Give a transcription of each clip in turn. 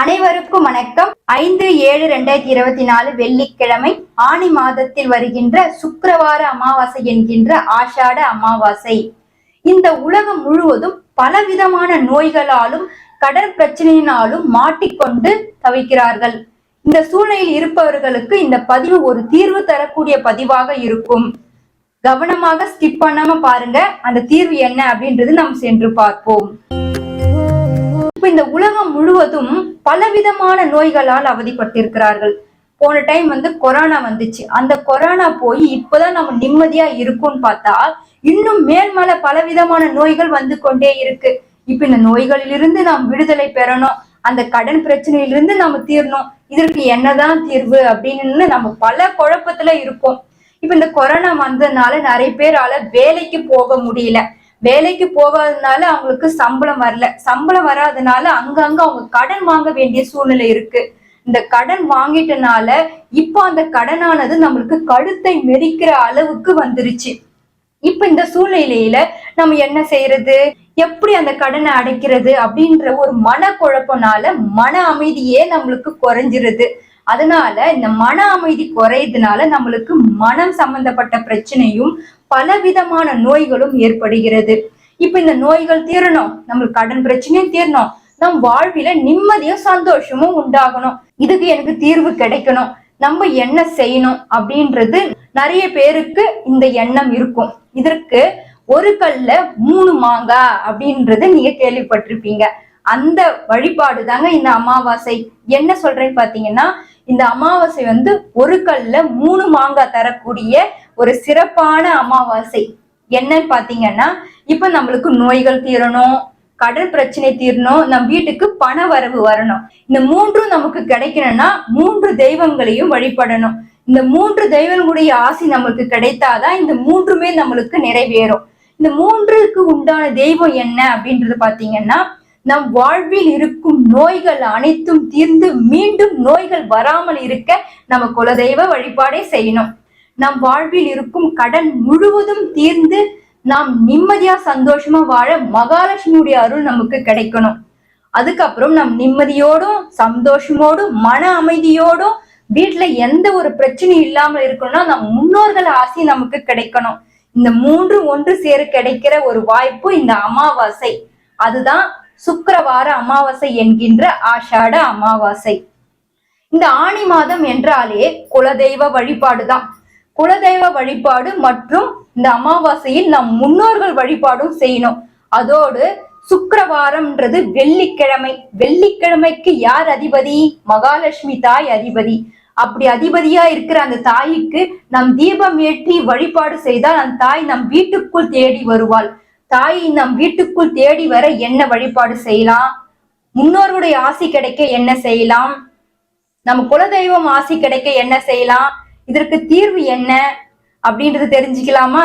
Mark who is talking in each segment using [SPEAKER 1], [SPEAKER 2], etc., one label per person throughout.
[SPEAKER 1] அனைவருக்கும் வணக்கம். 5/7/2024 வெள்ளிக்கிழமை ஆனி மாதத்தில் வருகின்ற சுக்கிரவார அமாவாசை என்கின்ற ஆஷாட அமாவாசை. இந்த உலகம் முழுவதும் பலவிதமான நோய்களாலும் கடன் பிரச்சனையினாலும் மாட்டிக்கொண்டு தவிக்கிறார்கள். இந்த சூழ்நிலையில் இருப்பவர்களுக்கு இந்த பதிவு ஒரு தீர்வு தரக்கூடிய பதிவாக இருக்கும். கவனமாக ஸ்கிப் பண்ணாம பாருங்க. அந்த தீர்வு என்ன அப்படின்றது நாம் சென்று பார்ப்போம். இந்த உலகம் முழுவதும் பலவிதமான நோய்களால் அவதிப்பட்டிருக்கிறார்கள். போன டைம் கொரோனா வந்துச்சு. அந்த கொரோனா போய் இப்பதான் நம்ம நிம்மதியா இருக்கும்னு பார்த்தா இன்னும் மேல்மல பலவிதமான நோய்கள் வந்து கொண்டே இருக்கு. இப்ப இந்த நோய்களிலிருந்து நாம் விடுதலை பெறணும், அந்த கடன் பிரச்சனையிலிருந்து நம்ம தீரணும். இதற்கு என்னதான் தீர்வு அப்படின்னு நம்ம பல குழப்பத்துல இருப்போம். இப்ப இந்த கொரோனா வந்ததுனால நிறைய பேரால வேலைக்கு போக முடியல. வேலைக்கு போகாததுனால அவங்களுக்கு சம்பளம் வரல. சம்பளம் வராதனால அங்கங்க அவங்க கடன் வாங்க வேண்டிய சூழ்நிலை இருக்கு. இந்த கடன் வாங்கிட்டனால இப்போ அந்த கடனானது நம்மளுக்கு கழுத்தை மெரிக்கிற அளவுக்கு வந்துருச்சு. இப்ப இந்த சூழ்நிலையில நம்ம என்ன செய்யறது, எப்படி அந்த கடனை அடைக்கிறது அப்படின்ற ஒரு மனக்குழப்பனால மன அமைதியே நம்மளுக்கு குறைஞ்சிருது. அதனால இந்த மன அமைதி குறையதுனால நம்மளுக்கு மனம் சம்பந்தப்பட்ட பிரச்சனையும் பலவிதமான நோய்களும் ஏற்படுகிறது. இப்ப இந்த நோய்கள் தீரணும், நம்மளுக்கு கடன் பிரச்சனையும் தீரணும், நம் வாழ்வில நிம்மதியும் சந்தோஷமும் உண்டாகணும். இதுக்கு எனக்கு தீர்வு கிடைக்கணும், நம்ம என்ன செய்யணும் அப்படின்றது நிறைய பேருக்கு இந்த எண்ணம் இருக்கும். இதற்கு ஒரு கல்ல 3 மாங்காய் அப்படின்றது நீங்க கேள்விப்பட்டிருப்பீங்க. அந்த வழிபாடு தாங்க இந்த அமாவாசை. என்ன சொல்றேன்னு பாத்தீங்கன்னா, இந்த அமாவாசை ஒரு கல்ல 3 மாங்காய் தரக்கூடிய ஒரு சிறப்பான அமாவாசை. என்னன்னு பாத்தீங்கன்னா, இப்ப நம்மளுக்கு நோய்கள் தீரணும், கடன் பிரச்சனை தீரணும், நம் வீட்டுக்கு பண வரவு வரணும். இந்த 3ம் நமக்கு கிடைக்கணும்னா 3 தெய்வங்களையும் வழிபடணும். இந்த 3 தெய்வங்களுடைய ஆசி நமக்கு கிடைத்தாதான் இந்த 3மே நம்மளுக்கு நிறைவேறும். இந்த 3க்கு உண்டான தெய்வம் என்ன அப்படின்றது பாத்தீங்கன்னா, நம் வாழ்வில் இருக்கும் நோய்கள் அனைத்தும் தீர்ந்து மீண்டும் நோய்கள் வராமல் இருக்க நம்ம குலதெய்வ வழிபாடே செய்யணும். நம் வாழ்வில் இருக்கும் கடன் முழுவதும் தீர்ந்து நாம் நிம்மதியா சந்தோஷமா வாழ மகாலட்சுமியுடைய அருள் நமக்கு கிடைக்கணும். அதுக்கப்புறம் நம் நிம்மதியோடும் சந்தோஷமோடும் மன அமைதியோடும் வீட்டுல எந்த ஒரு பிரச்சனையும் இல்லாமல் இருக்கணும்னா நம் முன்னோர்கள் ஆசை நமக்கு கிடைக்கணும். இந்த 3 ஒன்று சேர கிடைக்கிற ஒரு வாய்ப்பு இந்த அமாவாசை. அதுதான் சுக்கிரவார அமாவாசை என்கின்ற ஆஷாட அமாவாசை. இந்த ஆனி மாதம் என்றாலே குலதெய்வ வழிபாடுதான். குலதெய்வ வழிபாடு மற்றும் இந்த அமாவாசையில் நம் முன்னோர்கள் வழிபாடும் செய்யணும். அதோடு சுக்கிரவாரம்ன்றது வெள்ளிக்கிழமை. வெள்ளிக்கிழமைக்கு யார் அதிபதி? மகாலட்சுமி தாய் அதிபதி. அப்படி அதிபதியா இருக்கிற அந்த தாய்க்கு நம் தீபம் ஏற்றி வழிபாடு செய்தால் அந்த தாய் நம் வீட்டுக்குள் தேடி வருவாள். தாய் நம் வீட்டுக்குள் தேடி வர என்ன வழிபாடு செய்யலாம்? முன்னோர்களுடைய ஆசி கிடைக்க என்ன செய்யலாம்? நம்ம குலதெய்வம் ஆசி கிடைக்க என்ன செய்யலாம்? இதற்கு தீர்வு என்ன அப்படின்றது தெரிஞ்சுக்கலாமா?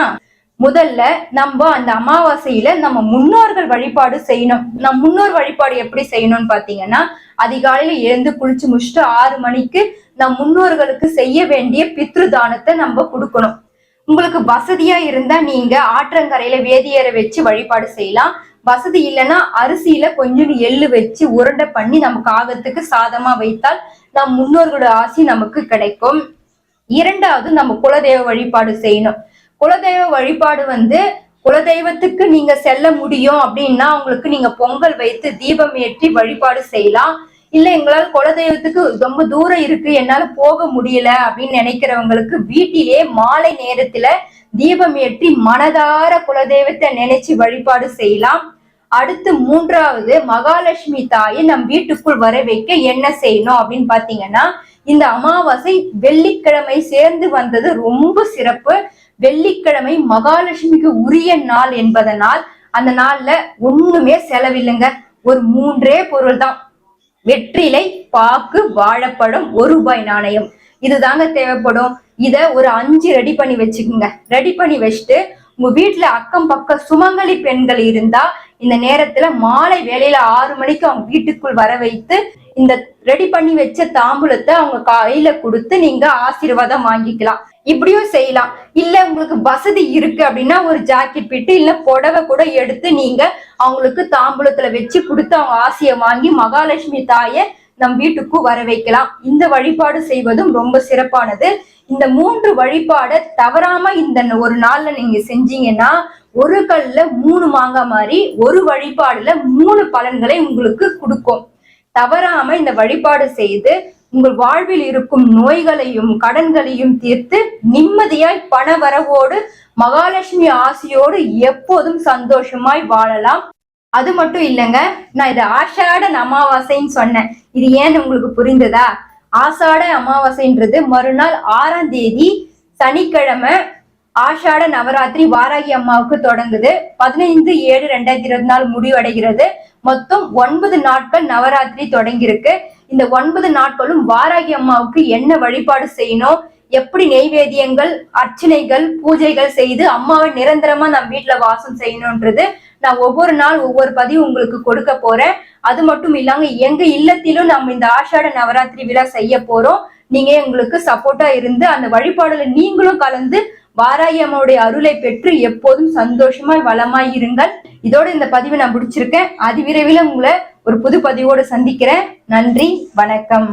[SPEAKER 1] முதல்ல நம்ம அந்த அமாவாசையில நம்ம முன்னோர்கள் வழிபாடு செய்யணும். நம் முன்னோர் வழிபாடு எப்படி செய்யணும்னு பாத்தீங்கன்னா, அதிகாலையில எழுந்து குளிச்சு முடிச்சுட்டு 6 மணிக்கு நம் முன்னோர்களுக்கு செய்ய வேண்டிய பித்ரு தானத்தை நம்ம கொடுக்கணும். உங்களுக்கு வசதியா இருந்தா நீங்க ஆற்றங்கரையில வேதியரை வச்சு வழிபாடு செய்யலாம். வசதி இல்லைன்னா அரிசியில கொஞ்சம் எள்ளு வச்சு உருண்டை பண்ணி நம்ம காகத்துக்கு சாதமா வைத்தால் நம் முன்னோர்களோட ஆசி நமக்கு கிடைக்கும். 2வது நம்ம குலதெய்வ வழிபாடு செய்யணும். குலதெய்வ வழிபாடு குலதெய்வத்துக்கு நீங்க செல்ல முடியும் அப்படின்னா உங்களுக்கு நீங்க பொங்கல் வைத்து தீபம் ஏற்றி வழிபாடு செய்யலாம். இல்ல எங்களால குலதெய்வத்துக்கு ரொம்ப தூரம் இருக்கு, என்னால போக முடியல அப்படின்னு நினைக்கிறவங்களுக்கு வீட்டிலே மாலை நேரத்துல தீபம் ஏற்றி மனதார குலதெய்வத்தை நினைச்சு வழிபாடு செய்யலாம். அடுத்து 3வது மகாலட்சுமி தாயை நம் வீட்டுக்குள் வர வைக்க என்ன செய்யணும் அப்படின்னு பாத்தீங்கன்னா, இந்த அமாவாசை வெள்ளிக்கிழமை சேர்ந்து வந்தது ரொம்ப சிறப்பு. வெள்ளிக்கிழமை மகாலட்சுமிக்கு உரிய நாள் என்பதனால் அந்த நாள்ல ஒண்ணுமே செலவில்லைங்க. ஒரு 3 பொருள் தான். வெற்றிலை, பாக்கு, வாழைப்பழம், 1 ரூபாய் நாணயம். இதுதாங்க தேவைப்படும். இத ஒரு 5 ரெடி பண்ணி வச்சுக்கோங்க. ரெடி பண்ணி வச்சுட்டு உங்க வீட்டுல அக்கம் பக்கம் சுமங்கலி பெண்கள் இருந்தா இந்த நேரத்துல மாலை வேளையில 6 மணிக்கு அவங்க வீட்டுக்குள் வர வைத்து இந்த ரெடி பண்ணி வச்ச தாம்பூலத்தை அவங்க கையில கொடுத்து நீங்க ஆசீர்வாதம் வாங்கிக்கலாம். இப்படியும் செய்யலாம். இல்ல உங்களுக்கு வசதி இருக்கு அப்படின்னா ஒரு ஜாக்கெட் பிட்டு இல்ல புடவை கூட எடுத்து நீங்க அவங்களுக்கு தாம்பூலத்துல வச்சு கொடுத்து அவங்க ஆசையை வாங்கி மகாலட்சுமி தாயை நம் வீட்டுக்கு வர வைக்கலாம். இந்த வழிபாடு செய்வதும் ரொம்ப சிறப்பானது. இந்த 3 வழிபாடை தவறாம இந்த ஒரு நாள்ல நீங்க செஞ்சீங்கன்னா ஒரு கல்ல 3 மாங்காய் மாதிரி ஒரு வழிபாடுல 3 பலன்களை உங்களுக்கு கொடுக்கும். தவறாம இந்த வழிபாடு செய்து உங்கள் வாழ்வில் இருக்கும் நோய்களையும் கடன்களையும் தீர்த்து நிம்மதியாய் பண வரவோடு மகாலட்சுமி ஆசியோடு எப்போதும் சந்தோஷமாய் வாழலாம். அது மட்டும் இல்லைங்க, நான் இது ஆஷாட அமாவாசைன்னு சொன்னேன். இது ஏன்னு உங்களுக்கு புரிந்ததா? ஆஷாட அமாவாசைன்றது மறுநாள் 6ஆம் தேதி சனிக்கிழமை ஆஷாட நவராத்திரி வாராகி அம்மாவுக்கு தொடங்குது. 15/7/2024 முடிவடைகிறது. மொத்தம் 9 நாட்கள் நவராத்திரி தொடங்கியிருக்கு. இந்த 9 நாட்களும் வாராகி அம்மாவுக்கு என்ன வழிபாடு செய்யணும், எப்படி நெய்வேத்தியங்கள் அர்ச்சனைகள் பூஜைகள் செய்து அம்மாவை நிரந்தரமா நம்ம வீட்டுல வாசம் செய்யணும்ன்றது நான் ஒவ்வொரு நாள் ஒவ்வொரு பதிவு உங்களுக்கு கொடுக்க போறேன். அது மட்டும் இல்லாம எங்க இல்லத்திலும் நம்ம இந்த ஆஷாட நவராத்திரி விழா செய்ய போறோம். நீங்க எங்களுக்கு சப்போர்ட்டா இருந்து அந்த வழிபாடுல நீங்களும் கலந்து வாராகி அம்மாவுடைய அருளை பெற்று எப்போதும் சந்தோஷமாய் வளமாய் இருங்கள். இதோட இந்த பதிவை நான் முடிச்சிருக்கேன். அதிவிரைவில் உங்களை ஒரு புது பதிவோடு சந்திக்கிறேன். நன்றி, வணக்கம்.